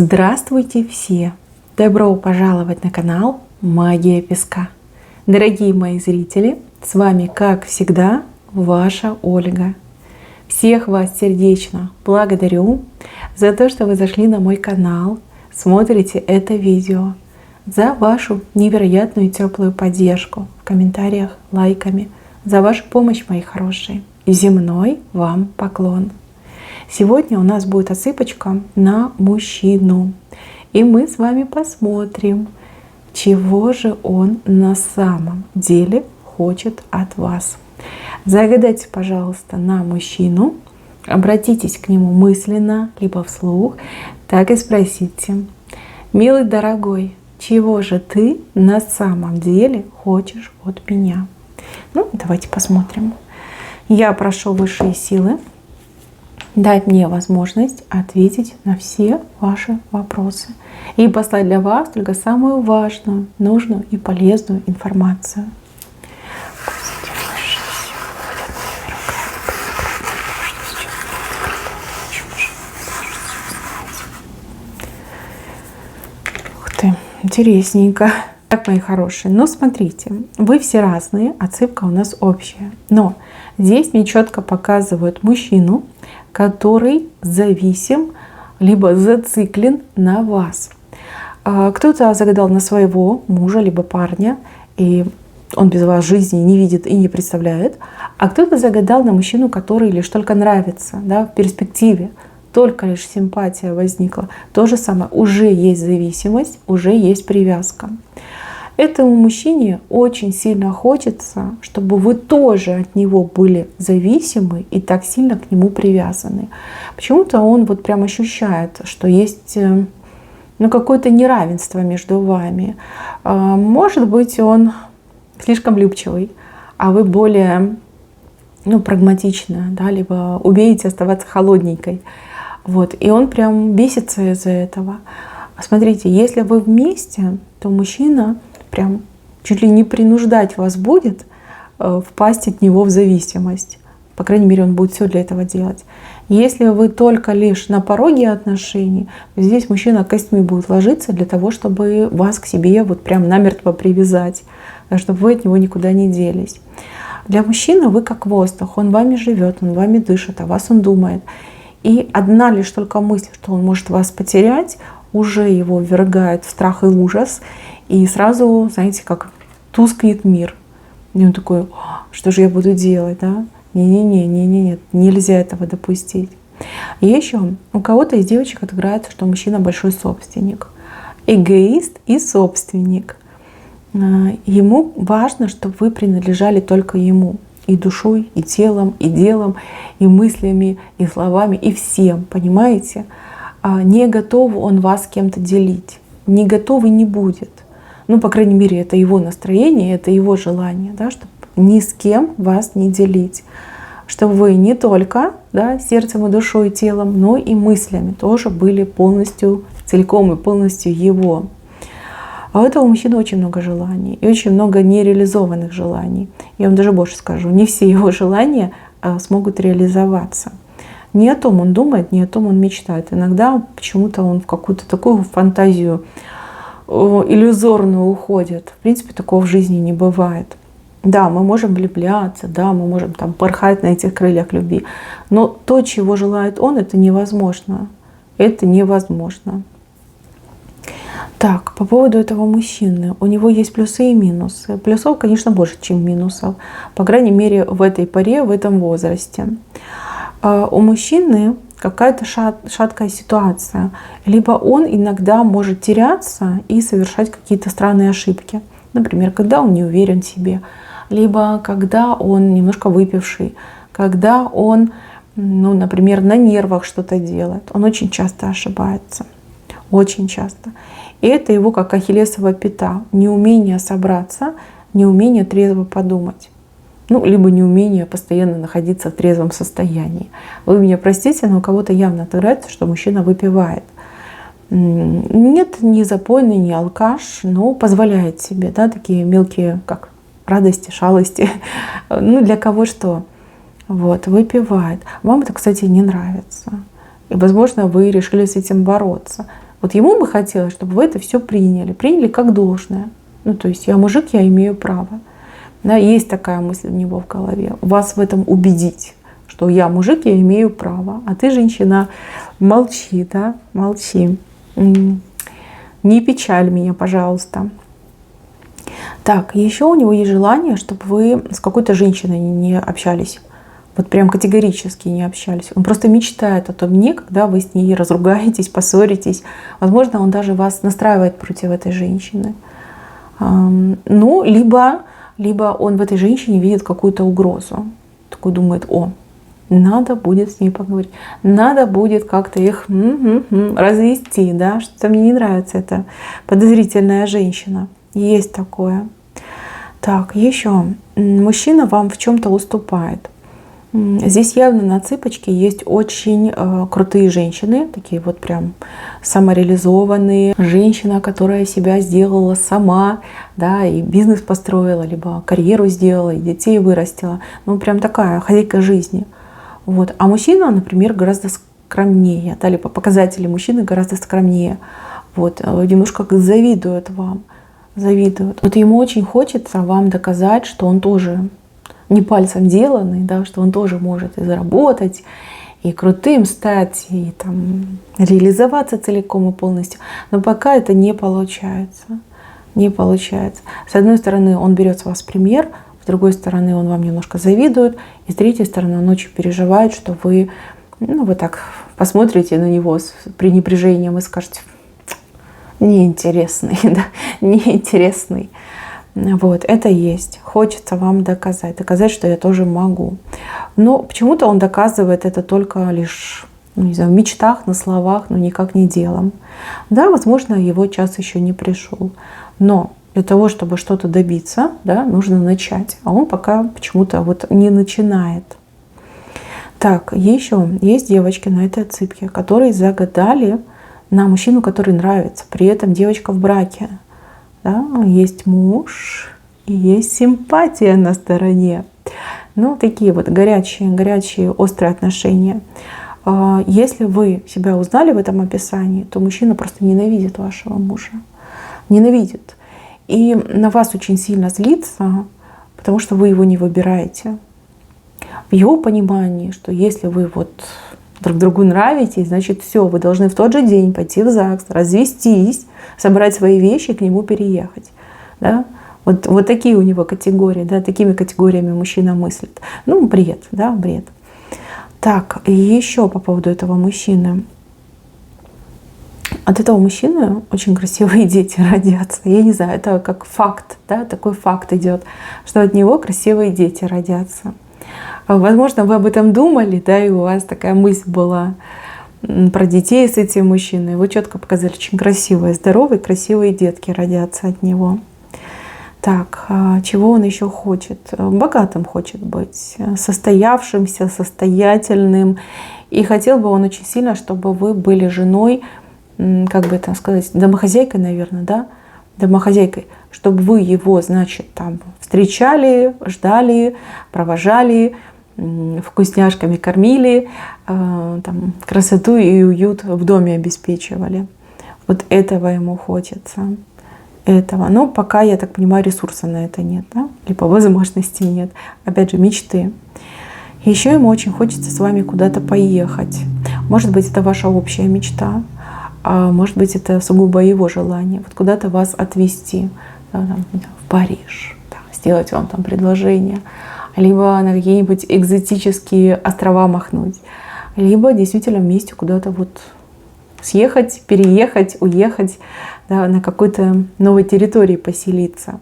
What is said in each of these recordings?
Здравствуйте все! Добро пожаловать на канал Магия Песка. Дорогие мои зрители, с вами, как всегда, ваша Ольга. Всех вас сердечно благодарю за то, что вы зашли на мой канал, смотрите это видео, за вашу невероятную теплую поддержку в комментариях, лайками, за вашу помощь, мои хорошие. Земной вам поклон. Сегодня у нас будет отсыпочка на мужчину. И мы с вами посмотрим, чего же он на самом деле хочет от вас. Загадайте, пожалуйста, на мужчину, обратитесь к нему мысленно, либо вслух, так и спросите: милый дорогой, чего же ты на самом деле хочешь от меня? Ну, давайте посмотрим. Я прошу высшие силы дать мне возможность ответить на все ваши вопросы и послать для вас только самую важную, нужную и полезную информацию. Ух ты, интересненько. Так, мои хорошие, но смотрите, вы все разные, отсыпка у нас общая. Но здесь мне четко показывают мужчину, который зависим, либо зациклен на вас. Кто-то загадал на своего мужа, либо парня, и он без вас жизни не видит и не представляет. А кто-то загадал на мужчину, который лишь только нравится, да, в перспективе. Только лишь симпатия возникла. То же самое, уже есть зависимость, уже есть привязка. Этому мужчине очень сильно хочется, чтобы вы тоже от него были зависимы и так сильно к нему привязаны. Почему-то он вот прям ощущает, что есть какое-то неравенство между вами. Может быть, он слишком влюбчивый, а вы более прагматичная, да, либо умеете оставаться холодненькой. Вот. И он прям бесится из-за этого. Смотрите, если вы вместе, то мужчина прям чуть ли не принуждать вас будет впасть от него в зависимость. По крайней мере, он будет все для этого делать. Если вы только лишь на пороге отношений, здесь мужчина костьми будет ложиться для того, чтобы вас к себе вот прям намертво привязать, чтобы вы от него никуда не делись. Для мужчины вы как воздух, он вами живет, он вами дышит, о вас он думает. И одна лишь только мысль, что он может вас потерять, уже его ввергает в страх и ужас. И сразу, знаете, как тускнет мир. И он такой: что же я буду делать, да? Не-не-не, нельзя этого допустить. И еще у кого-то из девочек отыграется, что мужчина большой собственник. Эгоист и собственник. Ему важно, чтобы вы принадлежали только ему. И душой, и телом, и делом, и мыслями, и словами, и всем, понимаете? Не готов он вас с кем-то делить. Не готов и не будет. По крайней мере, это его настроение, это его желание, да, чтобы ни с кем вас не делить. Чтобы вы не только, да, сердцем и душой, и телом, но и мыслями тоже были полностью, целиком и полностью его. А у этого мужчины очень много желаний и очень много нереализованных желаний. Я вам даже больше скажу, не все его желания смогут реализоваться. Не о том он думает, не о том он мечтает. Иногда почему-то он в какую-то такую фантазию иллюзорно уходит. В принципе, такого в жизни не бывает. Да, мы можем влюбляться, да, мы можем там порхать на этих крыльях любви, но то, чего желает он, это невозможно. Это невозможно. Так, по поводу этого мужчины. У него есть плюсы и минусы. Плюсов, конечно, больше, чем минусов. По крайней мере, в этой паре, в этом возрасте. У мужчины какая-то шаткая ситуация. Либо он иногда может теряться и совершать какие-то странные ошибки. Например, когда он не уверен в себе. Либо когда он немножко выпивший. Когда он, например, на нервах что-то делает. Он очень часто ошибается. Очень часто. И это его как ахиллесова пята. Неумение собраться, неумение трезво подумать. Либо неумение постоянно находиться в трезвом состоянии. Вы меня простите, но у кого-то явно отыграется, что мужчина выпивает. Нет, не запойный, не алкаш, но позволяет себе, да, такие мелкие, как радости, шалости. Для кого что. Выпивает. Вам это, кстати, не нравится. И, возможно, вы решили с этим бороться. Вот ему бы хотелось, чтобы вы это все приняли как должное. Ну, то есть я мужик, я имею право. Да, есть такая мысль у него в голове. Вас в этом убедить, что я мужик, я имею право. А ты, женщина, молчи, да, молчи. Не печаль меня, пожалуйста. Так, еще у него есть желание, чтобы вы с какой-то женщиной не общались. Вот прям категорически не общались. Он просто мечтает о том дне, когда вы с ней разругаетесь, поссоритесь. Возможно, он даже вас настраивает против этой женщины. Ну, либо он в этой женщине видит какую-то угрозу. Такой думает: о, надо будет с ней поговорить. Надо будет как-то их развести, да, что-то мне не нравится эта подозрительная женщина. Есть такое. Так, еще. Мужчина вам в чем-то уступает. Здесь явно на цыпочке есть очень крутые женщины, такие вот прям самореализованные. Женщина, которая себя сделала сама, да, и бизнес построила, либо карьеру сделала, и детей вырастила. Ну, прям такая хозяйка жизни. Вот. А мужчина, например, гораздо скромнее, да, либо показатели мужчины гораздо скромнее. Вот. Немножко завидует вам. Завидует. Вот ему очень хочется вам доказать, что он тоже не пальцем деланный, да, что он тоже может и заработать, и крутым стать, и там реализоваться целиком и полностью. Но пока это не получается. Не получается. С одной стороны, он берет с вас пример, с другой стороны, он вам немножко завидует, и с третьей стороны, он очень переживает, что вы, ну, вы так посмотрите на него с пренебрежением и скажете: неинтересный, да, неинтересный. Вот, это есть. Хочется вам доказать, что я тоже могу. Но почему-то он доказывает это только лишь, ну, не знаю, в мечтах, на словах, но никак не делом. Да, возможно, его час еще не пришел. Но для того, чтобы что-то добиться, да, нужно начать. А он пока почему-то вот не начинает. Так, еще есть девочки на этой цыпке, которые загадали на мужчину, который нравится. При этом девочка в браке. Да, есть муж и есть симпатия на стороне. Ну, такие вот горячие, острые отношения. Если вы себя узнали в этом описании, то мужчина просто ненавидит вашего мужа. Ненавидит. И на вас очень сильно злится, потому что вы его не выбираете. В его понимании, что если вы вот друг другу нравитесь, значит, все, вы должны в тот же день пойти в ЗАГС, развестись, собрать свои вещи и к нему переехать. Да? Вот такие у него категории, да, такими категориями мужчина мыслит. Ну, бред, да, бред. Так, и еще по поводу этого мужчины. От этого мужчины очень красивые дети родятся. Я не знаю, это как факт, да, такой факт идет, что от него красивые дети родятся. Возможно, вы об этом думали, да, и у вас такая мысль была про детей с этим мужчиной. Вы четко показали, очень красивые, здоровые, красивые детки родятся от него. Так, чего он еще хочет? Богатым хочет быть, состоявшимся, состоятельным. И хотел бы он очень сильно, чтобы вы были женой, как бы это сказать, домохозяйкой, наверное, да? Домохозяйкой, чтобы вы его, значит, там встречали, ждали, провожали, вкусняшками кормили, там, красоту и уют в доме обеспечивали. Вот этого ему хочется. Этого. Но пока, я так понимаю, ресурса на это нет, да? Либо возможности нет. Опять же, мечты. Еще ему очень хочется с вами куда-то поехать. Может быть, это ваша общая мечта, а может быть, это сугубо его желание. Вот куда-то вас отвезти, да, там, в Париж, да, сделать вам там предложение, либо на какие-нибудь экзотические острова махнуть, либо действительно вместе куда-то вот съехать, переехать, уехать, да, на какой-то новой территории поселиться.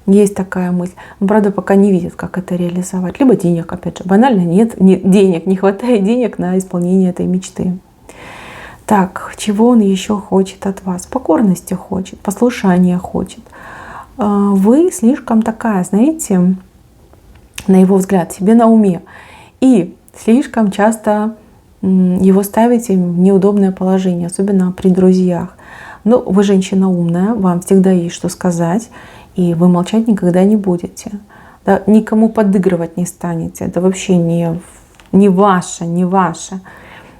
Есть такая мысль. Но, правда, пока не видит, как это реализовать. Либо денег, опять же, банально нет денег, не хватает денег на исполнение этой мечты. Так, чего он еще хочет от вас? Покорности хочет, послушания хочет. Вы слишком такая, знаете, на его взгляд, себе на уме. И слишком часто его ставите в неудобное положение, особенно при друзьях. Но вы женщина умная, вам всегда есть что сказать, и вы молчать никогда не будете. Да, никому подыгрывать не станете. Это вообще не ваше, не ваше.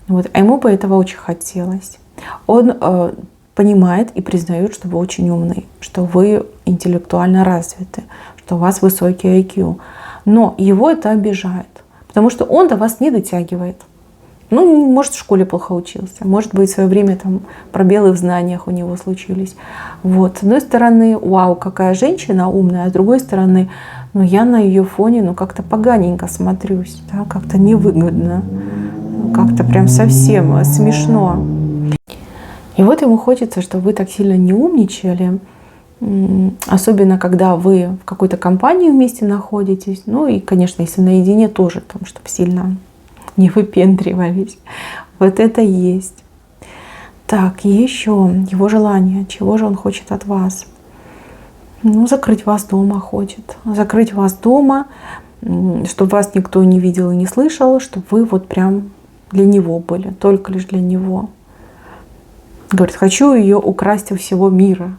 Вот. А ему бы этого очень хотелось. Он понимает и признает, что вы очень умный, что вы интеллектуально развиты, что у вас высокий IQ. Но его это обижает, потому что он до вас не дотягивает. Ну, может, в школе плохо учился, может быть, в свое время там пробелы в знаниях у него случились. Вот. С одной стороны, вау, какая женщина умная, а с другой стороны, ну, я на ее фоне, ну, как-то поганенько смотрюсь, да, как-то невыгодно, как-то прям совсем смешно. И вот ему хочется, чтобы вы так сильно не умничали, особенно когда вы в какой-то компании вместе находитесь, ну и, конечно, если наедине тоже, там, чтобы сильно не выпендривались. Вот это есть. Так, еще его желание. Чего же он хочет от вас? Ну, закрыть вас дома хочет. Закрыть вас дома, чтобы вас никто не видел и не слышал, чтобы вы вот прям для него были, только лишь для него. Говорит, хочу ее украсть у всего мира.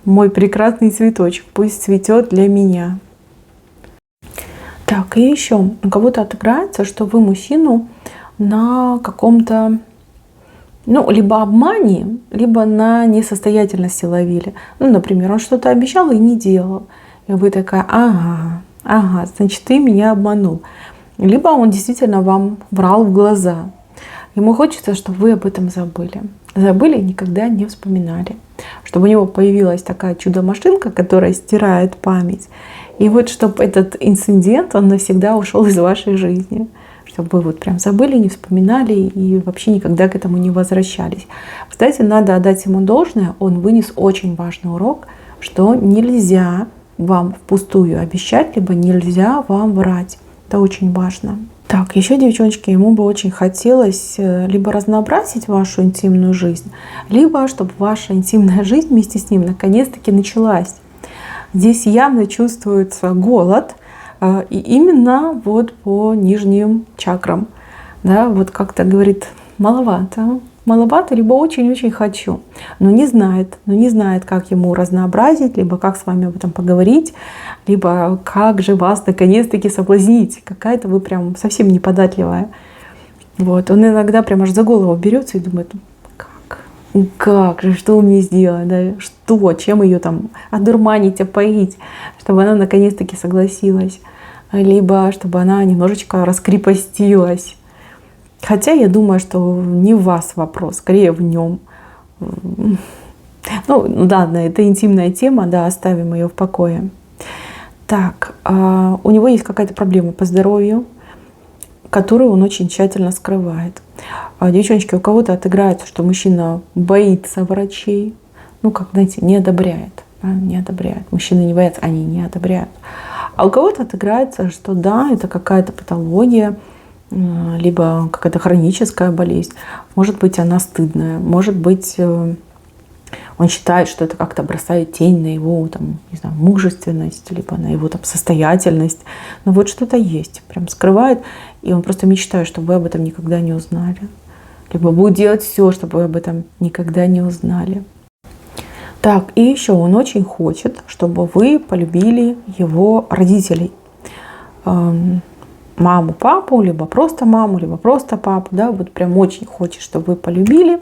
Мой прекрасный цветочек, пусть цветет для меня. Так, и еще у кого-то отыграется, что вы мужчину на каком-то, ну, либо обмане, либо на несостоятельности ловили. Ну, например, он что-то обещал и не делал. И вы такая, ага, значит, ты меня обманул. Либо он действительно вам врал в глаза. Ему хочется, чтобы вы об этом забыли. Забыли и никогда не вспоминали. Чтобы у него появилась такая чудо-машинка, которая стирает память. И вот чтобы этот инцидент, он навсегда ушел из вашей жизни. Чтобы вы вот прям забыли, не вспоминали и вообще никогда к этому не возвращались. Кстати, надо отдать ему должное. Он вынес очень важный урок, что нельзя вам впустую обещать, либо нельзя вам врать. Это очень важно. Так, еще, девчоночки, ему бы очень хотелось либо разнообразить вашу интимную жизнь, либо чтобы ваша интимная жизнь вместе с ним наконец-таки началась. Здесь явно чувствуется голод, и именно вот по нижним чакрам. Да, вот как-то говорит, маловато, либо очень-очень хочу, но не знает, как ему разнообразить, либо как с вами об этом поговорить, либо как же вас наконец-таки соблазнить. Какая-то вы прям совсем неподатливая. Вот. Он иногда прям аж за голову берется и думает, как же, что мне сделать, да? Что, чем ее там одурманить, опоить, чтобы она наконец-таки согласилась, либо чтобы она немножечко раскрепостилась. Хотя я думаю, что не в вас вопрос, скорее в нем. Ну, ладно, это интимная тема, да, оставим ее в покое. Так, у него есть какая-то проблема по здоровью, которую он очень тщательно скрывает. Девчоночки, у кого-то отыграется, что мужчина боится врачей, ну, как, знаете, не одобряет. Да, не одобряет. Мужчины не боятся, они не одобряют. А у кого-то отыграется, что да, это какая-то патология, либо какая-то хроническая болезнь. Может быть, она стыдная. Может быть, он считает, что это как-то бросает тень на его там, не знаю, мужественность, либо на его там, состоятельность. Но вот что-то есть. Прям скрывает. И он просто мечтает, чтобы вы об этом никогда не узнали. Либо будет делать все, чтобы вы об этом никогда не узнали. Так, и еще он очень хочет, чтобы вы полюбили его родителей. Маму, папу, либо просто маму, либо просто папу, да, вот прям очень хочет, чтобы вы полюбили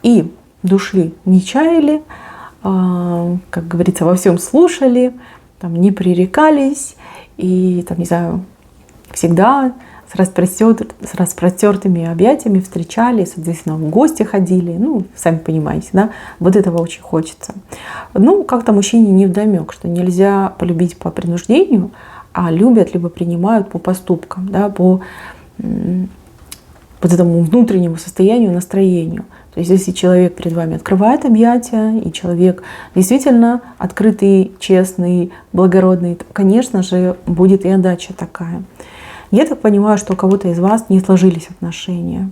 и души не чаяли, как говорится, во всем слушали, там, не пререкались и, там, не знаю, всегда с распростертыми объятиями встречали, соответственно, в гости ходили, ну, сами понимаете, да, вот этого очень хочется. Ну, как-то мужчине невдомек, что нельзя полюбить по принуждению, а любят, либо принимают по поступкам, да, по вот этому внутреннему состоянию, настроению. То есть если человек перед вами открывает объятия, и человек действительно открытый, честный, благородный, то, конечно же, будет и отдача такая. Я так понимаю, что у кого-то из вас не сложились отношения,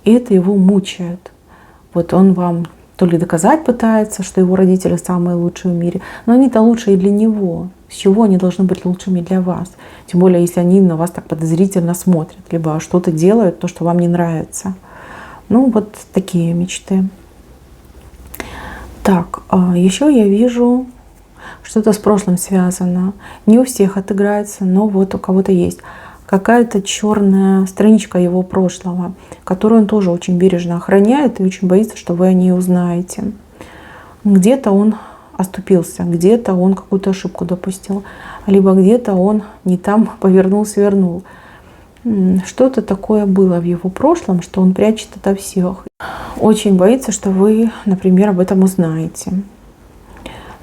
и это его мучает. Вот он вам то ли доказать пытается, что его родители самые лучшие в мире, но они-то лучшие для него. С чего они должны быть лучшими для вас? Тем более, если они на вас так подозрительно смотрят, либо что-то делают, то, что вам не нравится. Ну, вот такие мечты. Так, еще я вижу, что-то с прошлым связано. Не у всех отыграется, но вот у кого-то есть. какая-то черная страничка его прошлого, которую он тоже очень бережно охраняет и очень боится, что вы о ней узнаете. Где-то он оступился, где-то он какую-то ошибку допустил, либо где-то он не там повернул, свернул. Что-то такое было в его прошлом, что он прячет ото всех. Очень боится, что вы, например, об этом узнаете.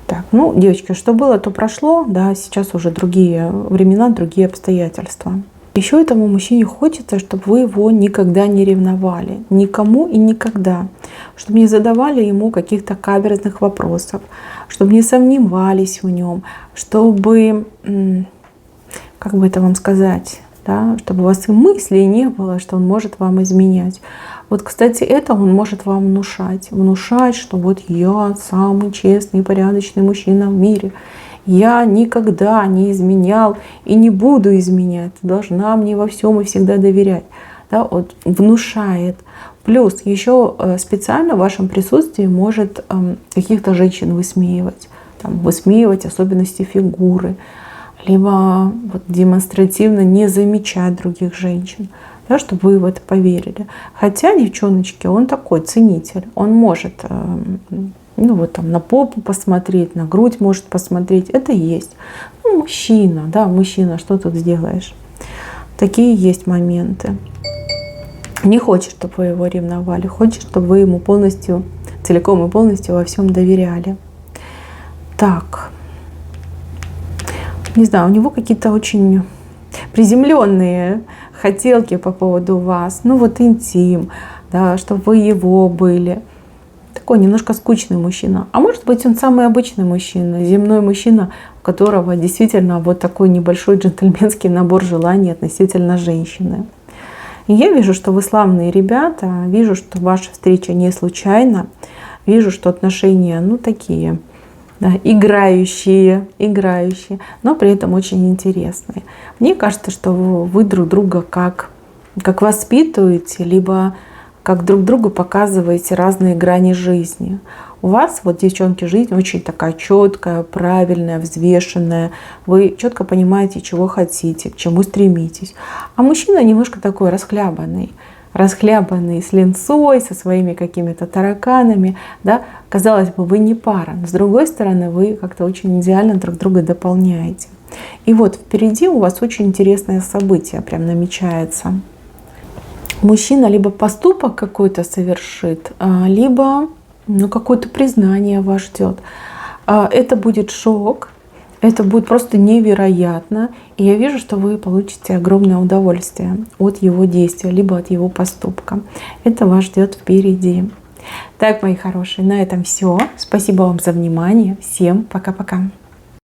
Так, ну, девочки, что было, то прошло, да, сейчас уже другие времена, другие обстоятельства. Еще этому мужчине хочется, чтобы вы его никогда не ревновали, никому и никогда, чтобы не задавали ему каких-то каверзных вопросов, чтобы не сомневались в нем, чтобы, как бы это вам сказать, да, чтобы у вас и мыслей не было, что он может вам изменять. Вот, кстати, это он может вам внушать, что вот я самый честный и порядочный мужчина в мире. Я никогда не изменял и не буду изменять. Ты должна мне во всем и всегда доверять. Да, вот внушает. Плюс еще специально в вашем присутствии может каких-то женщин высмеивать. Там, высмеивать особенности фигуры. Либо вот демонстративно не замечать других женщин. Да, чтобы вы в это поверили. Хотя, девчоночки, он такой ценитель. Он может ну, вот там на попу посмотреть, на грудь может посмотреть. Это есть. Ну, мужчина, да, мужчина, что тут сделаешь? Такие есть моменты. Не хочет, чтобы вы его ревновали. Хочет, чтобы вы ему полностью, целиком и полностью во всем доверяли. Так. Не знаю, у него какие-то очень приземленные хотелки по поводу вас. Ну вот интим, да, чтобы вы его были. Такой немножко скучный мужчина. А может быть, он самый обычный мужчина, земной мужчина, у которого действительно вот такой небольшой джентльменский набор желаний относительно женщины. И я вижу, что вы славные ребята, вижу, что ваша встреча не случайна, вижу, что отношения, ну, такие, да, играющие, но при этом очень интересные. Мне кажется, что вы друг друга как воспитываете, либо как друг другу показываете разные грани жизни. У вас, вот, девчонки, жизнь очень такая четкая, правильная, взвешенная. Вы четко понимаете, чего хотите, к чему стремитесь. А мужчина немножко такой расхлябанный, с линцой, со своими какими-то тараканами. Да? Казалось бы, вы не пара, но с другой стороны, вы как-то очень идеально друг друга дополняете. И вот впереди у вас очень интересное событие прям намечается. Мужчина либо поступок какой-то совершит, либо какое-то признание вас ждет. Это будет шок, это будет просто невероятно. И я вижу, что вы получите огромное удовольствие от его действия, либо от его поступка. Это вас ждет впереди. Так, мои хорошие, на этом все. Спасибо вам за внимание. Всем пока-пока.